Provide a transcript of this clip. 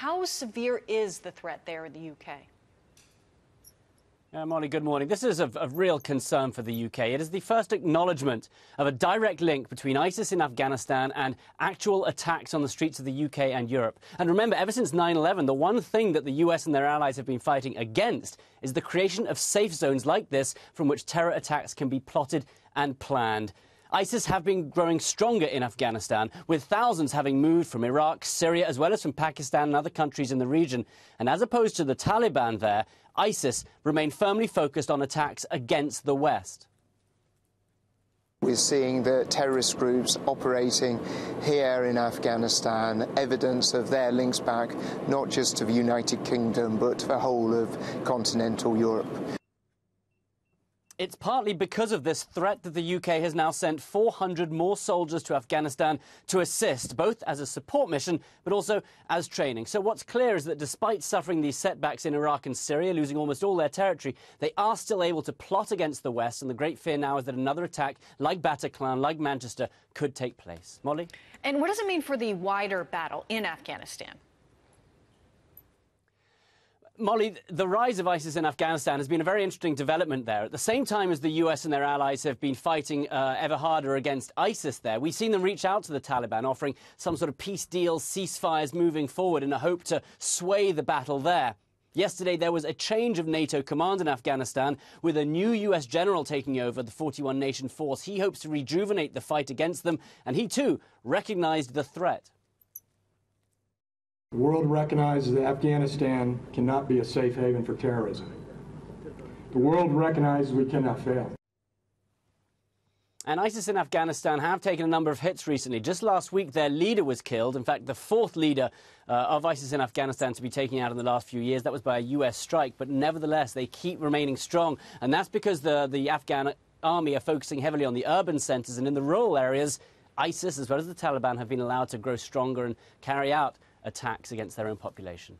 How severe is the threat there in the UK? Molly, good morning. This is of real concern for the UK. It is the first acknowledgement of a direct link between ISIS in Afghanistan and actual attacks on the streets of the UK and Europe. And remember, ever since 9/11, the one thing that the US and their allies have been fighting against is the creation of safe zones like this from which terror attacks can be plotted and planned. ISIS have been growing stronger in Afghanistan, with thousands having moved from Iraq, Syria, as well as from Pakistan and other countries in the region. And as opposed to the Taliban there, ISIS remain firmly focused on attacks against the West. We're seeing the terrorist groups operating here in Afghanistan, evidence of their links back not just to the United Kingdom but to the whole of continental Europe. It's partly because of this threat that the UK has now sent 400 more soldiers to Afghanistan to assist, both as a support mission but also as training. So what's clear is that despite suffering these setbacks in Iraq and Syria, losing almost all their territory, they are still able to plot against the West, and the great fear now is that another attack like Bataclan, like Manchester, could take place. Molly? And what does it mean for the wider battle in Afghanistan? Molly, the rise of ISIS in Afghanistan has been a very interesting development there. At the same time as the US and their allies have been fighting ever harder against ISIS there, we've seen them reach out to the Taliban, offering some sort of peace deals, ceasefires moving forward in a hope to sway the battle there. Yesterday, there was a change of NATO command in Afghanistan, with a new US general taking over the 41-nation force. He hopes to rejuvenate the fight against them, and he too recognized the threat. The world recognizes that Afghanistan cannot be a safe haven for terrorism. The world recognizes we cannot fail. And ISIS in Afghanistan have taken a number of hits recently. Just last week, their leader was killed. In fact, the fourth leader of ISIS in Afghanistan to be taken out in the last few years. That was by a US strike. But nevertheless, they keep remaining strong. And that's because the Afghan army are focusing heavily on the urban centers. And in the rural areas, ISIS, as well as the Taliban, have been allowed to grow stronger and carry out attacks against their own population.